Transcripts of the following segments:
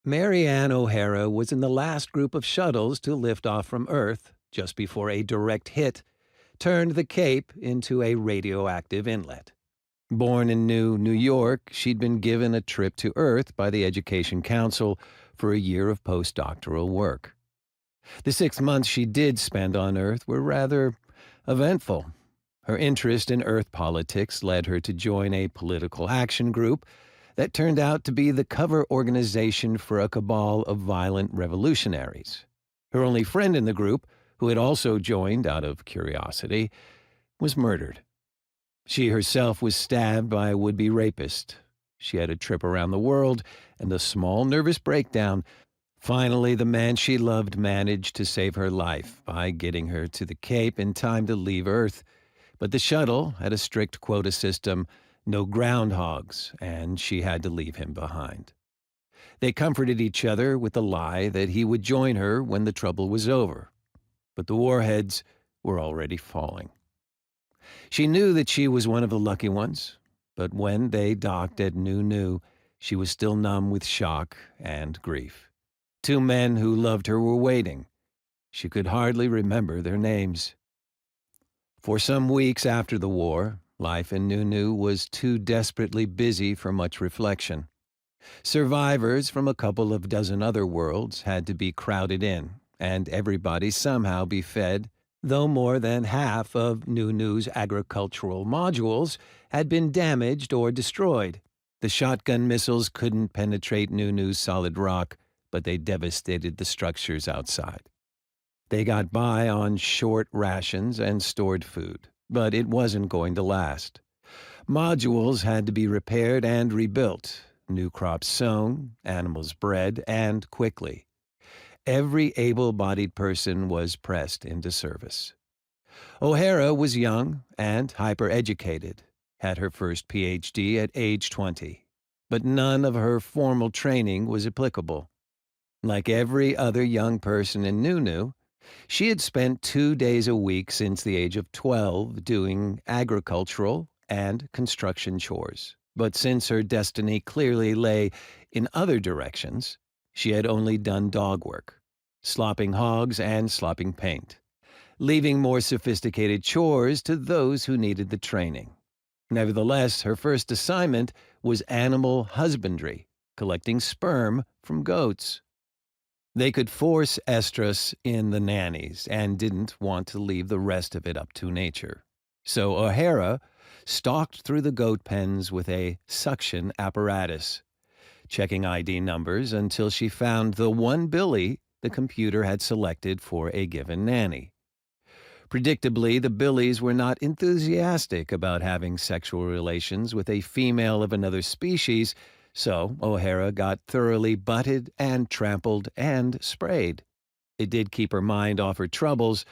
Marianne O'Hara was in the last group of shuttles to lift off from Earth just before a direct hit turned the Cape into a radioactive inlet. Born in New York, she'd been given a trip to Earth by the Education Council for a year of postdoctoral work. The 6 months she did spend on Earth were rather eventful. Her interest in Earth politics led her to join a political action group that turned out to be the cover organization for a cabal of violent revolutionaries. Her only friend in the group, who had also joined out of curiosity, was murdered. She herself was stabbed by a would-be rapist. She had a trip around the world and a small nervous breakdown. Finally, the man she loved managed to save her life by getting her to the Cape in time to leave Earth. But the shuttle had a strict quota system, no groundhogs, and she had to leave him behind. They comforted each other with the lie that he would join her when the trouble was over. But the warheads were already falling. She knew that she was one of the lucky ones, but when they docked at New, she was still numb with shock and grief. Two men who loved her were waiting. She could hardly remember their names. For some weeks after the war, life in New was too desperately busy for much reflection. Survivors from a couple of dozen other worlds had to be crowded in, and everybody somehow be fed, though more than half of New's agricultural modules had been damaged or destroyed. The shotgun missiles couldn't penetrate New's solid rock, but they devastated the structures outside. They got by on short rations and stored food, but it wasn't going to last. Modules had to be repaired and rebuilt, new crops sown, animals bred, and quickly. Every able-bodied person was pressed into service. O'Hara was young and hyper-educated, had her first PhD at age 20, but none of her formal training was applicable. Like every other young person in New, she had spent 2 days a week since the age of 12 doing agricultural and construction chores. But since her destiny clearly lay in other directions, she had only done dog work, slopping hogs and slopping paint, leaving more sophisticated chores to those who needed the training. Nevertheless, her first assignment was animal husbandry, collecting sperm from goats. They could force estrus in the nannies and didn't want to leave the rest of it up to nature. So O'Hara stalked through the goat pens with a suction apparatus, checking ID numbers until she found the one billy the computer had selected for a given nanny. Predictably, the billies were not enthusiastic about having sexual relations with a female of another species, so O'Hara got thoroughly butted and trampled and sprayed. It did keep her mind off her troubles,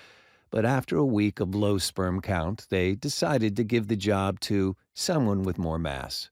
but after a week of low sperm count, they decided to give the job to someone with more mass.